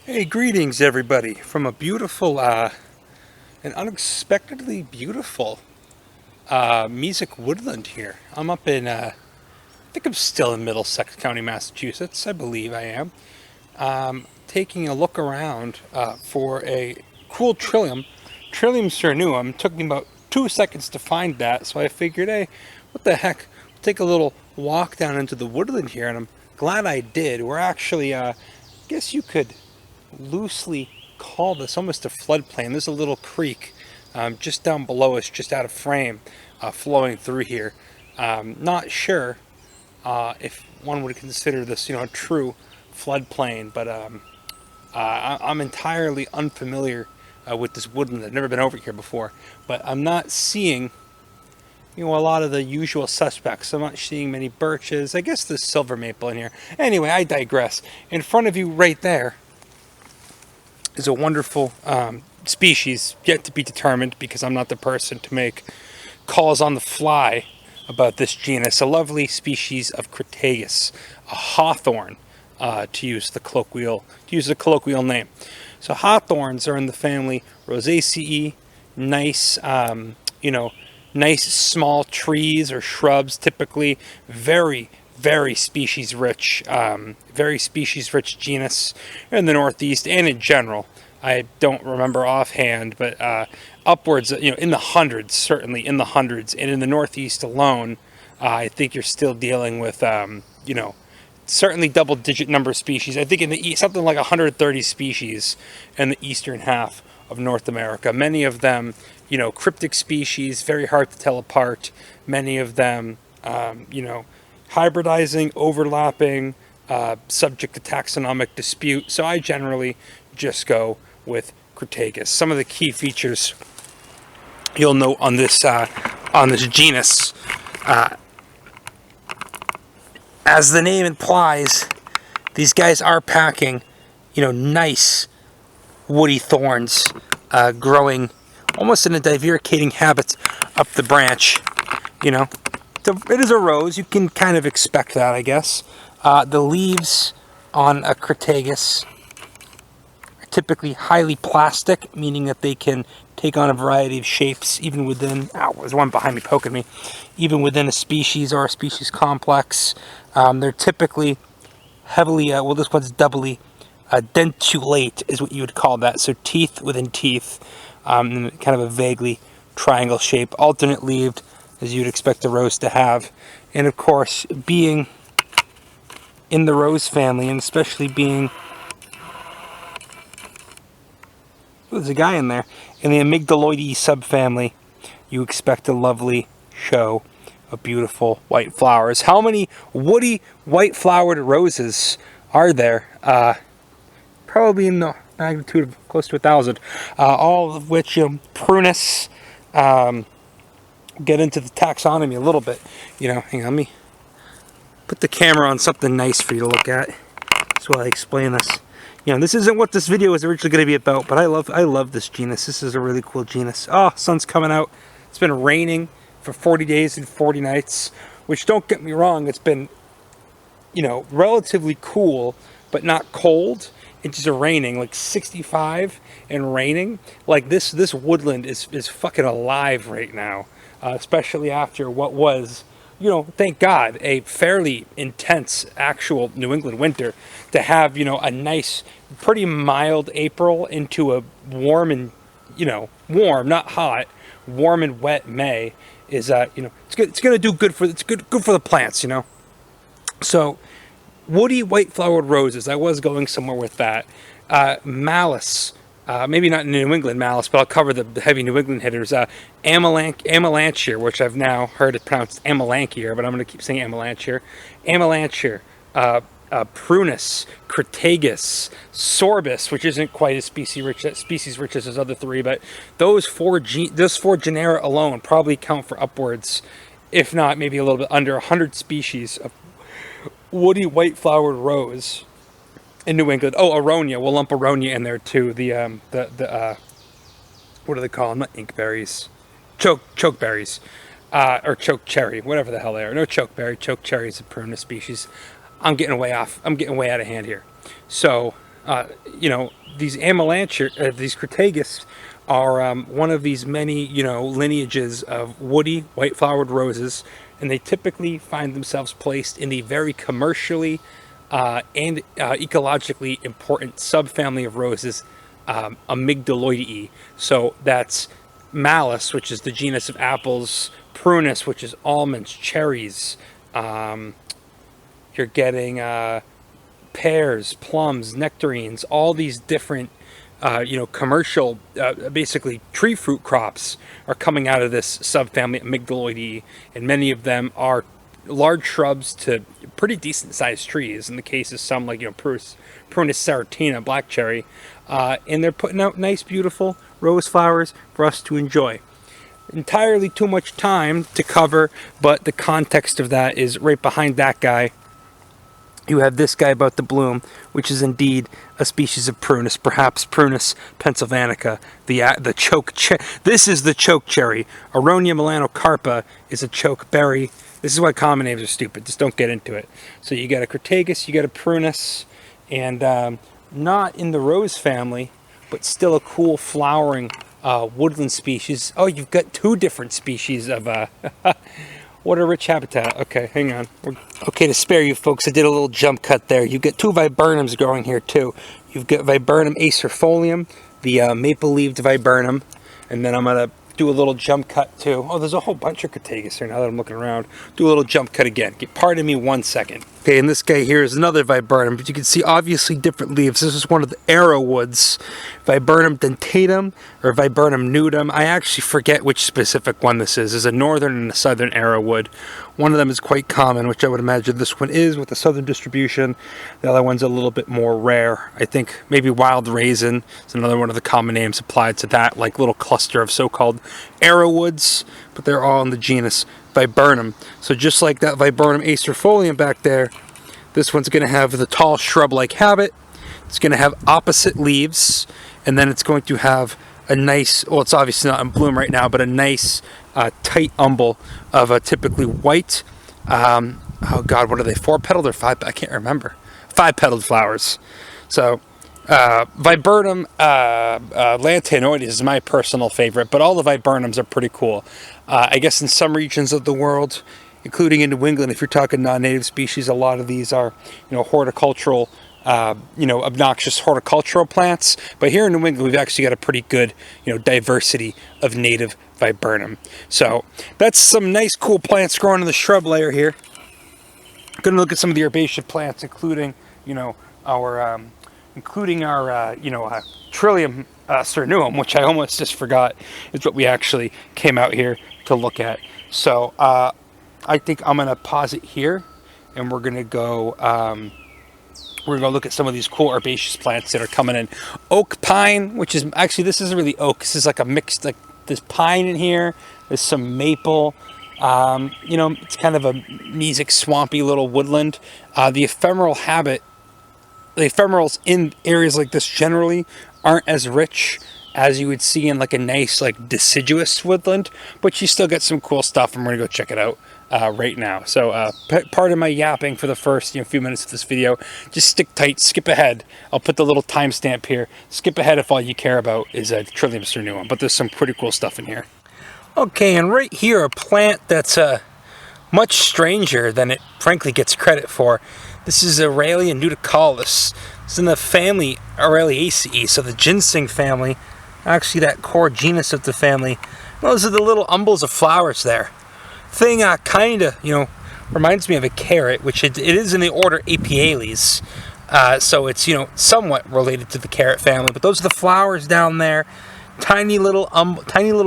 Hey, greetings everybody from a beautiful and unexpectedly beautiful Mesic woodland here. I'm up in, I think I'm still in Middlesex County, Massachusetts. I believe I am. Taking a look around for a cool Trillium cernuum. It took me about 2 seconds to find that, so I figured, hey, what the heck? Take a little walk down into the woodland here, and I'm glad I did. We're actually, I guess you could loosely call this almost a floodplain. There's a little creek just down below us, just out of frame, flowing through here. Not sure if one would consider this, a true floodplain, but I'm entirely unfamiliar with this woodland. I've never been over here before, but I'm not seeing, a lot of the usual suspects. I'm not seeing many birches. I guess there's silver maple in here. Anyway, I digress. In front of you, right there, is a wonderful species yet to be determined, because I'm not the person to make calls on the fly about this genus. A lovely species of Crataegus, a Hawthorn, to use the colloquial name. So hawthorns are in the family Rosaceae, nice, nice small trees or shrubs, typically very species rich, genus in the Northeast and in general. I don't remember offhand, but upwards, in the hundreds, certainly in the hundreds, and in the Northeast alone, I think you're still dealing with, certainly double-digit number of species. I think in the East, something like 130 species in the eastern half of North America. Many of them, cryptic species, very hard to tell apart. Many of them, hybridizing, overlapping, subject to taxonomic dispute. So I generally just go with Crataegus. Some of the key features you'll note on this genus, as the name implies, these guys are packing, nice woody thorns, growing almost in a divaricating habit up the branch. It is a rose. You can kind of expect that, I guess. The leaves on a Crataegus are typically highly plastic, meaning that they can take on a variety of shapes, even within, there's one behind me poking me, even within a species or a species complex. They're typically heavily, this one's doubly dentulate is what you would call that. So teeth within teeth, kind of a vaguely triangle shape, alternate leaved, as you'd expect a rose to have. And of course, being in the rose family, and especially being, there's a guy in there, in the amygdaloides subfamily, you expect a lovely show of beautiful white flowers. How many woody white flowered roses are there? Probably in the magnitude of close to 1,000, all of which, Prunus, get into the taxonomy a little bit. Hang on, let me put the camera on something nice for you to look at. That's why I explain this. This isn't what this video was originally going to be about, but I love this genus. This is a really cool genus. Oh, sun's coming out. It's been raining for 40 days and 40 nights, which, don't get me wrong, it's been, relatively cool, but not cold. It's just raining, like 65 and raining. Like this woodland is fucking alive right now, especially after what was, thank God, a fairly intense actual New England winter. To have, a nice, pretty mild April into a warm and, warm, not hot, warm and wet May is, it's good. It's gonna do good for the plants, So, woody white flowered roses. I was going somewhere with that. Malice. Maybe not New England malice, but I'll cover the heavy New England hitters. Amelanchier, which I've now heard it pronounced Amelanchier, but I'm going to keep saying Amelanchier. Amelanchier, Prunus, Crataegus, Sorbus, which isn't quite as species rich as those other three, but those four genera alone probably count for upwards, if not maybe a little bit under 100 species of woody white flowered rose in New England. Oh, Aronia. We'll lump Aronia in there too. The what do they call them? Not inkberries. Chokeberries. Or chokecherry, whatever the hell they are. No chokeberry. Chokecherry is a Prunus species. I'm getting way out of hand here. So, You know, these these Crataegus are one of these many, you know, lineages of woody, white-flowered roses, and they typically find themselves placed in the very commercially and ecologically important subfamily of roses, Amygdaloideae. So that's Malus, which is the genus of apples, Prunus, which is almonds, cherries. You're getting pears, plums, nectarines, all these different, you know, commercial, basically tree fruit crops are coming out of this subfamily Amygdaloideae, and many of them are large shrubs to pretty decent sized trees. In the case of some, like, you know, Prunus serratina, black cherry, and they're putting out nice, beautiful rose flowers for us to enjoy. Entirely too much time to cover, but the context of that is right behind that guy. You have this guy about to bloom, which is indeed a species of Prunus, perhaps Prunus pennsylvanica, the choke. This is the chokecherry. Aronia melanocarpa is a choke berry. This is why common names are stupid. Just don't get into it. So you got a Crataegus, you got a Prunus, and not in the rose family, but still a cool flowering woodland species. Oh, you've got two different species of what a rich habitat. Okay, hang on. Okay, to spare you folks, I did a little jump cut there. You've got two viburnums growing here too. You've got Viburnum acerifolium, the maple-leaved viburnum, and then I'm going to do a little jump cut too. Oh, there's a whole bunch of Crataegus here now that I'm looking around. Do a little jump cut again. Pardon me 1 second. Okay, and this guy here is another viburnum, but you can see obviously different leaves. This is one of the arrowwoods, Viburnum dentatum or Viburnum nudum. I actually forget which specific one this is. There's a northern and a southern arrowwood. One of them is quite common, which I would imagine this one is with the southern distribution. The other one's a little bit more rare. I think maybe wild raisin is another one of the common names applied to that, like little cluster of so-called arrowwoods, but they're all in the genus Viburnum. So just like that Viburnum acerifolium back there, this one's going to have the tall shrub-like habit. It's going to have opposite leaves, and then it's going to have a nice, well, it's obviously not in bloom right now, but a nice tight umbel of a typically white, oh god, what are they, 4-petaled or 5? I can't remember. 5-petaled flowers. So Viburnum lanthanoides is my personal favorite, but all the viburnums are pretty cool. I guess in some regions of the world, including in New England, if you're talking non-native species, a lot of these are, you know, horticultural, you know, obnoxious horticultural plants. But here in New England, we've actually got a pretty good, you know, diversity of native viburnum. So that's some nice, cool plants growing in the shrub layer here. I'm going to look at some of the herbaceous plants, including, you know, our Trillium cernuum, which I almost just forgot is what we actually came out here to look at. So I think I'm going to pause it here, and we're going to go look at some of these cool herbaceous plants that are coming in. Oak pine, which is actually, this isn't really oak. This is like a mixed, like there's pine in here. There's some maple. You know, it's kind of a mesic, swampy little woodland. The ephemerals in areas like this generally aren't as rich as you would see in like a nice, like deciduous woodland, but you still get some cool stuff, and we're gonna go check it out right now. So pardon my yapping for the first few minutes of this video. Just stick tight, skip ahead. I'll put the little timestamp here. Skip ahead if all you care about is Trillium cernuum, but there's some pretty cool stuff in here. Okay, and right here, a plant that's much stranger than it frankly gets credit for. This is Aurelian Nutalis. It's in the family Araliaceae, so the ginseng family. Actually, that core genus of the family. Those are the little umbels of flowers there. Thing kind of, reminds me of a carrot, which it is in the order Apiales. So it's, somewhat related to the carrot family. But those are the flowers down there. Tiny little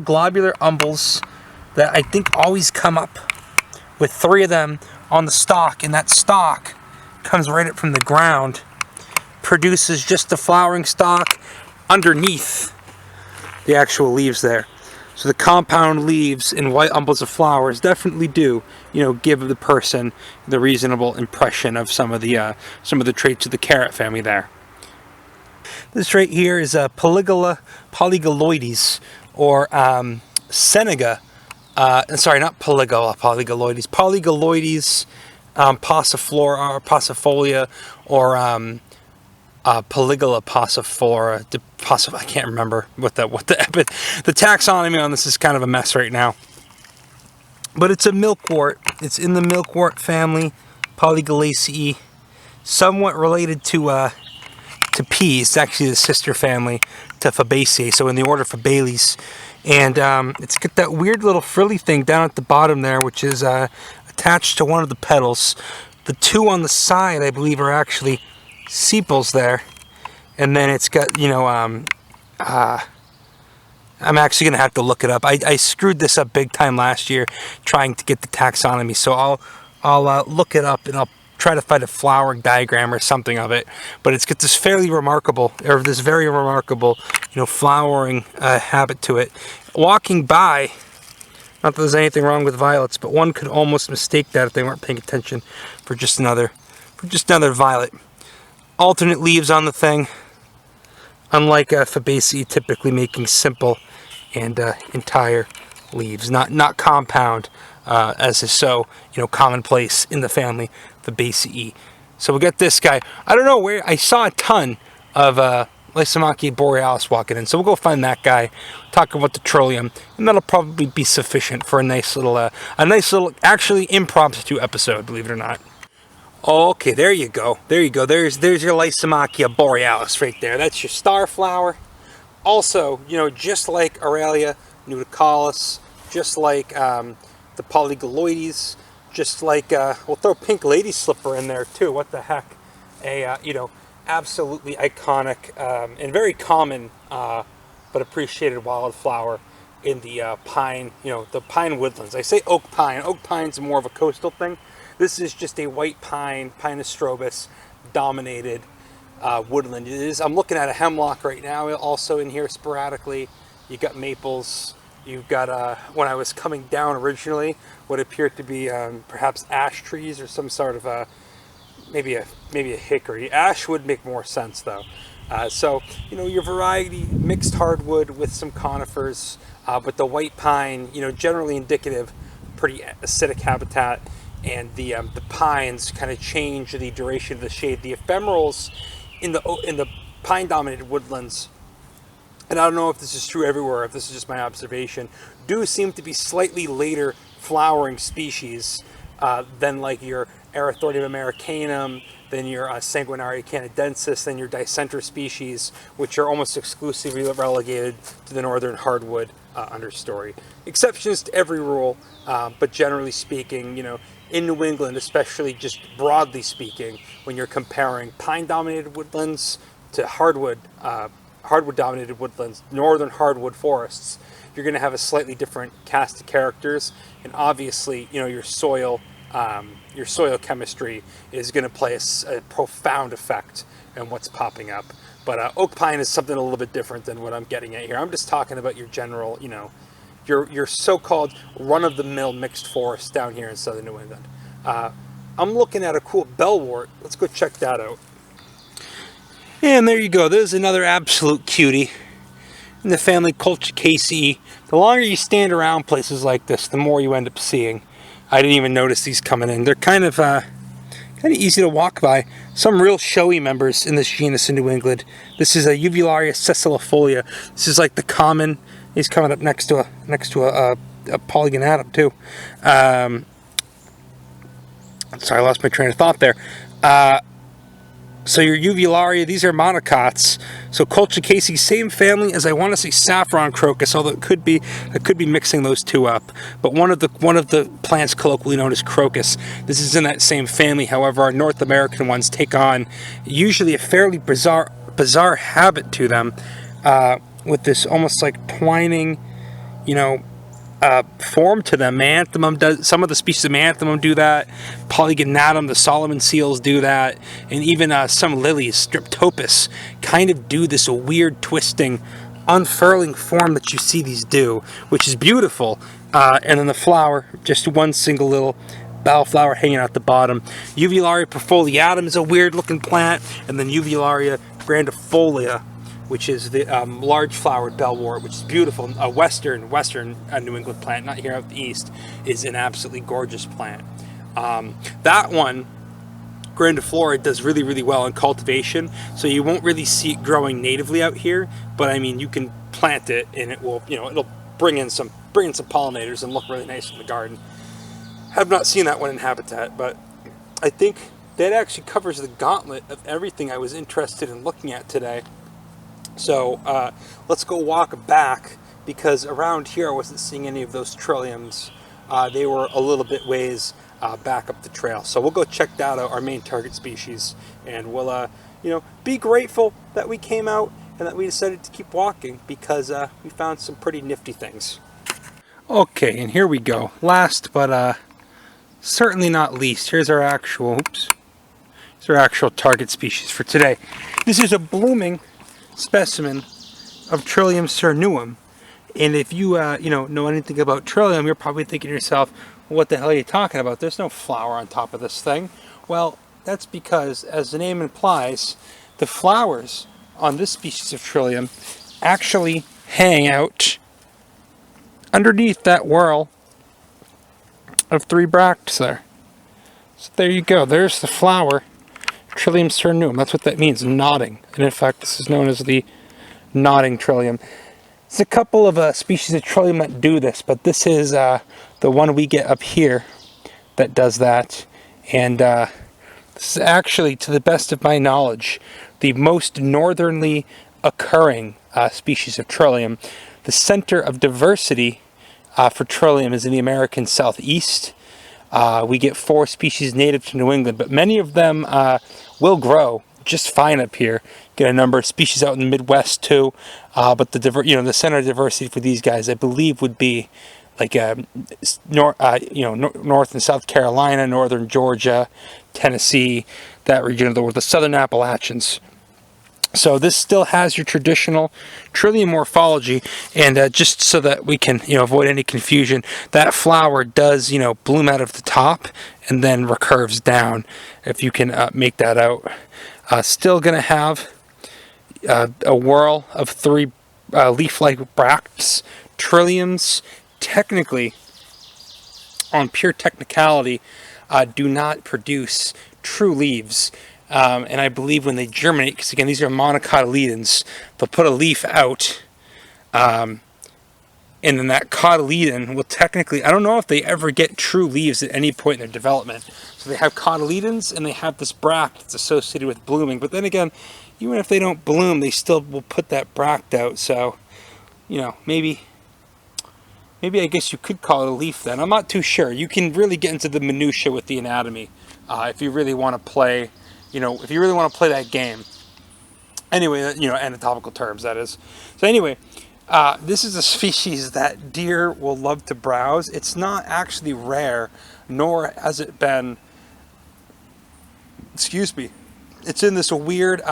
globular umbels that I think always come up with 3 of them on the stalk, and that stalk comes right up from the ground, produces just the flowering stalk underneath the actual leaves there. So the compound leaves and white umbels of flowers definitely do, give the person the reasonable impression of some of the traits of the carrot family there. This right here is Polygola Polygaloides, or Senega. Sorry, not Polygola Polygaloides. Polygaloides, paucifolia, or Polygola paucifolia. I can't remember what the taxonomy on this is kind of a mess right now. But it's a milkwort. It's in the milkwort family, Polygalaceae, somewhat related to peas. It's actually the sister family to Fabaceae, so in the order Fabaceae. And it's got that weird little frilly thing down at the bottom there, which is attached to one of the petals. The two on the side, I believe, are actually sepals there. And then it's got, you know, I'm actually going to have to look it up. I screwed this up big time last year trying to get the taxonomy, so I'll look it up and I'll try to find a flowering diagram or something of it. But it's got this very remarkable flowering habit to it. Walking by, not that there's anything wrong with violets, but one could almost mistake that if they weren't paying attention for just another violet. Alternate leaves on the thing, unlike Fabaceae, typically making simple and entire leaves, not compound, as is so commonplace in the family Fabaceae. So we got this guy. I don't know where I saw a ton of Lysimachia borealis walking in, so we'll go find that guy, talk about the Trillium, and that'll probably be sufficient for a nice little actually impromptu episode, believe it or not. Okay, there you go. There's your Lysimachia borealis right there. That's your star flower. Also, just like Aralia Nutalis, just like the Polygaloides, just like we'll throw pink lady slipper in there too. What the heck? Absolutely iconic and very common but appreciated wildflower in the pine, the pine woodlands. I say oak pine. Oak pine's more of a coastal thing. This is just a white pine, Pinus strobus, dominated woodland. I'm looking at a hemlock right now, also in here sporadically. You got maples. You've got, when I was coming down originally, what appeared to be perhaps ash trees or some sort of maybe a hickory. Ash would make more sense though. So your variety, mixed hardwood with some conifers, but the white pine, generally indicative, pretty acidic habitat. And the pines kind of change the duration of the shade. The ephemerals in the pine-dominated woodlands, and I don't know if this is true everywhere, if this is just my observation, do seem to be slightly later flowering species than like your Erythordium americanum, than your Sanguinaria canadensis, than your dicenter species, which are almost exclusively relegated to the northern hardwood understory. Exceptions to every rule, but generally speaking, in New England, especially just broadly speaking, when you're comparing pine-dominated woodlands to hardwood-dominated woodlands, northern hardwood forests, you're going to have a slightly different cast of characters, and obviously, your soil chemistry is going to play a profound effect on what's popping up. But oak pine is something a little bit different than what I'm getting at here. I'm just talking about your general, your so-called run-of-the-mill mixed forest down here in southern New England. I'm looking at a cool bellwort. Let's go check that out. And there you go. There's another absolute cutie in the family Chokecherry. The longer you stand around places like this, the more you end up seeing. I didn't even notice these coming in. They're kind of easy to walk by. Some real showy members in this genus in New England. This is a Uvularia sesalifolia. This is like the common. He's coming up next to a polygonatum too. Sorry, I lost my train of thought there. So your Uvularia, these are monocots. So Chokecherry, same family as I want to say saffron crocus, although I could be mixing those two up. But one of the plants colloquially known as crocus. This is in that same family. However, our North American ones take on usually a fairly bizarre habit to them, with this almost like twining, form to them. Some of the species of Anthem do that. Polygoniatum, the Solomon seals do that, and even some lilies, Streptopus, kind of do this weird twisting, unfurling form that you see these do, which is beautiful. And then the flower, just one single little bell flower hanging out the bottom. Uvularia perfoliatum is a weird looking plant, and then Uvularia grandifolia, which is the large flowered bellwort, which is beautiful. A western New England plant, not here out the east, is an absolutely gorgeous plant. That one, grandiflora does really, really well in cultivation, so you won't really see it growing natively out here, but I mean, you can plant it and it will, it'll bring in some pollinators and look really nice in the garden. Have not seen that one in habitat, but I think that actually covers the gauntlet of everything I was interested in looking at today. So let's go walk back, because around here I wasn't seeing any of those trilliums. They were a little bit ways back up the trail. So we'll go check that out, our main target species, and we'll be grateful that we came out and that we decided to keep walking, because we found some pretty nifty things. Okay, and here we go. Last but certainly not least, here's our actual target species for today. This is a blooming specimen of Trillium cernuum, and if you know anything about Trillium, you're probably thinking to yourself, what the hell are you talking about? There's no flower on top of this thing. Well, that's because, as the name implies, the flowers on this species of Trillium actually hang out underneath that whorl of 3 bracts there. So there you go, there's the flower, Trillium cernuum. That's what that means, nodding. And in fact, this is known as the nodding Trillium. There's a couple of species of Trillium that do this, but this is the one we get up here that does that. And this is actually, to the best of my knowledge, the most northernly occurring species of Trillium. The center of diversity for Trillium is in the American Southeast. We get 4 species native to New England, but many of them will grow just fine up here. Get a number of species out in the Midwest too, but the center of diversity for these guys, I believe, would be like North and South Carolina, northern Georgia, Tennessee, that region of the world, the southern Appalachians. So this still has your traditional Trillium morphology, and just so that we can avoid any confusion, that flower does bloom out of the top and then recurves down, if you can make that out. Still going to have a whorl of 3 leaf-like bracts. Trilliums, technically, on pure technicality, do not produce true leaves. And I believe when they germinate, because again, these are monocotyledons, they'll put a leaf out, and then that cotyledon will technically, I don't know if they ever get true leaves at any point in their development. So they have cotyledons, and they have this bract that's associated with blooming. But then again, even if they don't bloom, they still will put that bract out. So, maybe I guess you could call it a leaf then. I'm not too sure. You can really get into the minutia with the anatomy if you really want to play. If you really want to play that game. Anyway, anatomical terms, that is. So anyway, this is a species that deer will love to browse. It's not actually rare, nor has it been, it's in this weird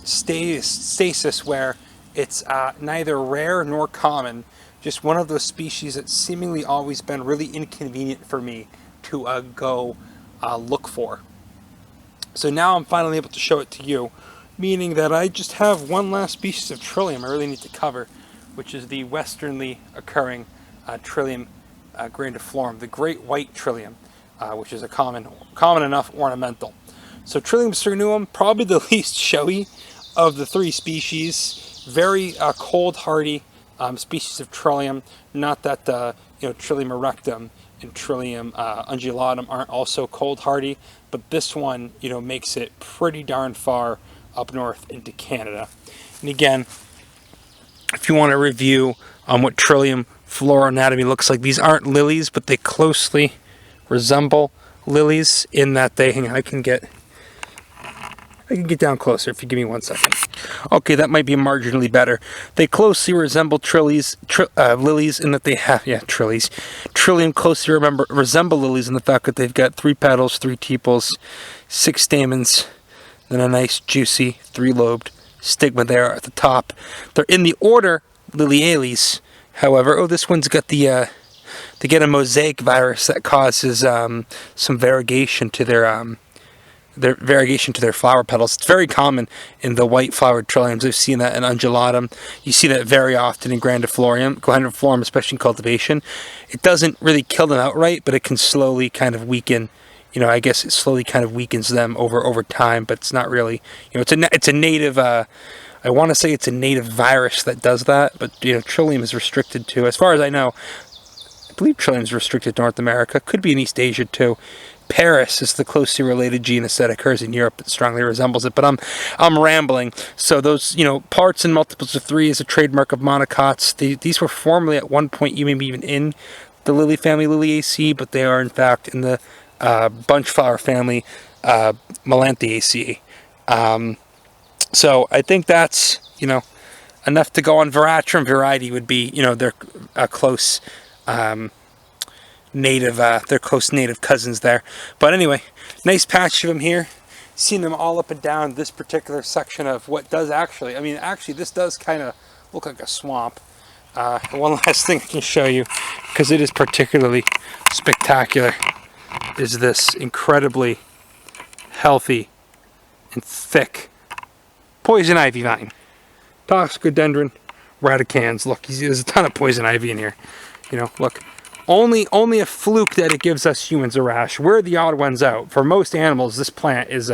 stasis where it's neither rare nor common, just one of those species that's seemingly always been really inconvenient for me to go look for. So now I'm finally able to show it to you, meaning that I just have one last species of Trillium I really need to cover, which is the westernly occurring Trillium grandiflorum, the great white Trillium, which is a common enough ornamental. So Trillium cernuum, probably the least showy of the 3 species, very cold hardy species of Trillium. Not that Trillium erectum and Trillium undulatum aren't also cold hardy, but this one makes it pretty darn far up north into Canada. And again, if you want a review on what Trillium flora anatomy looks like, these aren't lilies, but they closely resemble lilies in that they, hang on, I can get down closer if you give me 1 second. Okay, that might be marginally better. They closely resemble lilies in that they have, Trillium closely resemble lilies in the fact that they've got 3 petals, 3 tepals, 6 stamens, then a nice juicy 3-lobed stigma there at the top. They're in the order Liliales, however. This one's got they get a mosaic virus that causes some variegation to their flower petals. It's very common in the white flowered Trilliums. I've seen that in undulatum. You see that very often in grandiflorum, especially in cultivation. It doesn't really kill them outright, but it can slowly kind of weaken I guess it slowly kind of weakens them over time, but it's not really, it's a native, I want to say it's a native virus that does that, but, Trillium is restricted to, as far as I know, I believe Trillium is restricted to North America, could be in East Asia too. Paris is the closely related genus that occurs in Europe that strongly resembles it, but I'm rambling. So those, parts and multiples of 3 is a trademark of monocots. These were formerly at one point maybe even in the lily family Liliaceae, but they are in fact in the bunch flower family Melanthiaceae. So I think that's, enough to go on. Veratrum variety would be, their close native, they're close native cousins there. But anyway, nice patch of them here. Seen them all up and down this particular section of what does actually, actually this does kind of look like a swamp. One last thing I can show you, because it is particularly spectacular, is this incredibly healthy and thick poison ivy vine. Toxicodendron radicans. Look, there's a ton of poison ivy in here. Look. Only a fluke that it gives us humans a rash. We're the odd ones out. For most animals, this plant is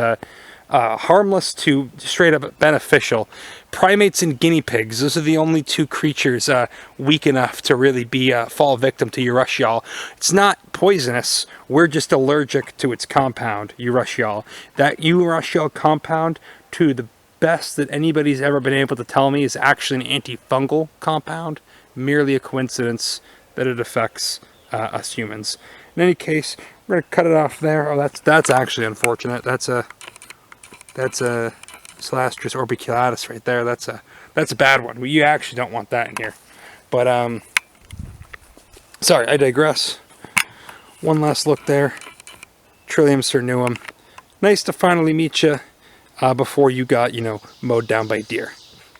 harmless to straight up beneficial. Primates and guinea pigs, those are the only 2 creatures weak enough to really be fall victim to urushiol. It's not poisonous. We're just allergic to its compound, urushiol. That urushiol compound, to the best that anybody's ever been able to tell me, is actually an antifungal compound. Merely a coincidence that it affects us humans. In any case, we're gonna cut it off there. Oh, that's actually unfortunate. That's a Salastris orbiculatus right there. That's a bad one. You actually don't want that in here. But sorry, I digress. One last look there. Trillium cernuum. Nice to finally meet you before you got mowed down by deer.